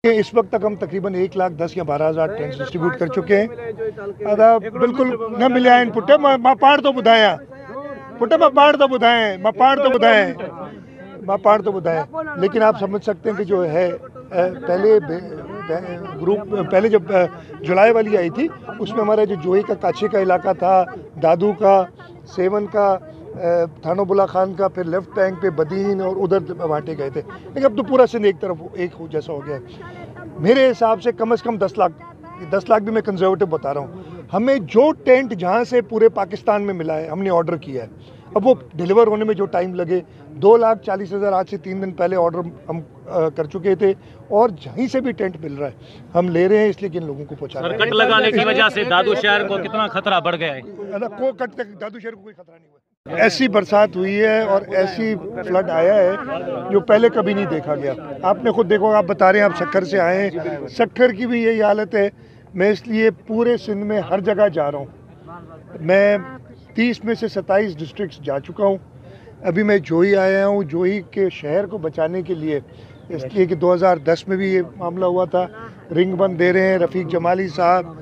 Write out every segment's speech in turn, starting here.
इस वक्त तक हम तकरीबन 1,10,000 या 12,000 टेंट्स डिस्ट्रीब्यूट कर चुके हैं। बिल्कुल न मिले आहिनि पुटे मां पाण तो ॿुधायां पुटे मां पाण तो ॿुधायां लेकिन आप समझ सकते हैं कि जो है पहले जब जुलाई वाली आई थी उसमें हमारा जो जोही का काछे का इलाका था, दादू का, सेवन का, थानो बुला खान का, फिर लेफ्ट बैंक पे बदीन और उधर बांटे गए थे। लेकिन अब तो पूरा सिंध एक तरफ एक जैसा हो गया है। मेरे हिसाब से कम 10 लाख भी मैं कंजर्वेटिव बता रहा हूँ। हमें जो टेंट जहाँ से पूरे पाकिस्तान में मिला है हमने ऑर्डर किया है। अब वो डिलीवर होने में जो टाइम लगे 2,40,000 आज से 3 दिन पहले ऑर्डर हम कर चुके थे और जहीं से भी टेंट मिल रहा है हम ले रहे हैं, इसलिए कि इन लोगों को पहुँचा रहे हैं। कट लगाने की वजह से दादू शहर को कितना खतरा बढ़ गया है? दादू शहर को कोई खतरा नहीं हुआ। ऐसी बरसात हुई है और ऐसी फ्लड आया है जो पहले कभी नहीं देखा गया। आपने खुद देखो, आप बता रहे हैं आप सक्खर से आए हैं, सक्खर की भी यही हालत है। मैं इसलिए पूरे सिंध में हर जगह जा रहा हूँ। मैं 30 में से 27 डिस्ट्रिक्ट्स जा चुका हूँ। अभी मैं जोही आया हूँ, जोही के शहर को बचाने के लिए, इसलिए कि 2010 में भी ये मामला हुआ था। रिंग बंद दे रहे हैं। रफ़ीक जमाली साहब,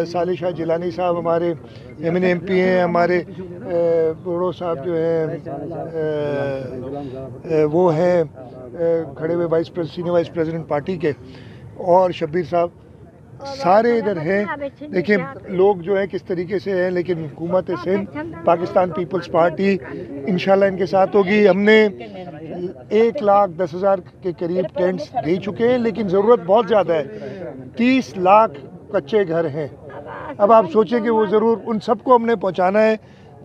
साले शाह जिलानी साहब हमारे MP हैं, हमारे बोड़ो साहब जो हैं वो हैं खड़े हुए सीनियर वाइस प्रेसिडेंट पार्टी के, और शब्बीर साहब, सारे इधर हैं। देखिए लोग जो है किस तरीके से हैं, लेकिन हुकूमत सिंध, पाकिस्तान पीपल्स पार्टी इंशाल्लाह इनके साथ होगी। हमने 1,10,000 के करीब टेंट्स दे चुके हैं, लेकिन ज़रूरत बहुत ज़्यादा है। 30 लाख कच्चे घर हैं। अब आप सोचें कि वो ज़रूर उन सबको हमने पहुंचाना है।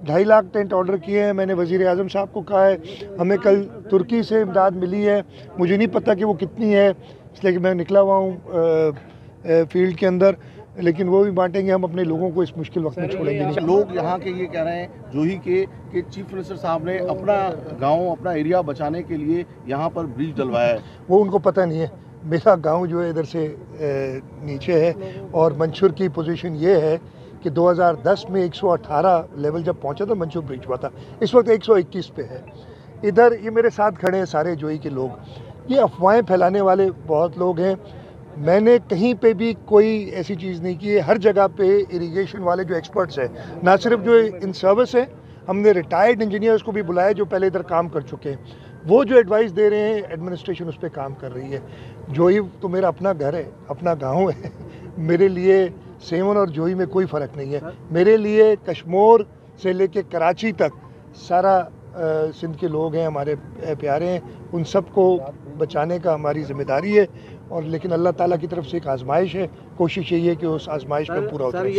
2.5 लाख टेंट ऑर्डर किए हैं। मैंने वज़ीर आज़म साहब को कहा है, हमें कल तुर्की से इमदाद मिली है, मुझे नहीं पता कि वो कितनी है, इसलिए कि मैं निकला हुआ हूँ फील्ड के अंदर, लेकिन वो भी बांटेंगे। हम अपने लोगों को इस मुश्किल वक्त में छोड़ेंगे नहीं। लोग यहाँ के ये कह रहे हैं जोही के चीफ मिनिस्टर साहब ने अपना गांव, अपना एरिया बचाने के लिए यहाँ पर ब्रिज डलवाया है। वो उनको पता नहीं है। मेरा गांव जो है इधर से नीचे है और मंशूर की पोजीशन ये है कि 2010 में 118 लेवल जब पहुंचा था मंशूर ब्रिज हुआ था, इस वक्त 121 पे है। इधर ये मेरे साथ खड़े हैं सारे जोही के लोग। ये अफवाहें फैलाने वाले बहुत लोग हैं। मैंने कहीं पे भी कोई ऐसी चीज़ नहीं की है। हर जगह पे इरिगेशन वाले जो एक्सपर्ट्स हैं, ना सिर्फ जो इन सर्विस हैं, हमने रिटायर्ड इंजीनियर्स को भी बुलाया जो पहले इधर काम कर चुके हैं। वो जो एडवाइस दे रहे हैं, एडमिनिस्ट्रेशन उस पर काम कर रही है। जोही तो मेरा अपना घर है, अपना गांव है। मेरे लिए सेवन और जोही में कोई फ़र्क नहीं है। मेरे लिए कश्मीर से लेके कराची तक सारा सिंध के लोग हैं, हमारे प्यारे हैं, उन सब को बचाने का हमारी ज़िम्मेदारी है। और लेकिन अल्लाह ताला की तरफ से एक आजमाइश है, कोशिश यही है कि उस आजमाइश पर पूरा उतरे।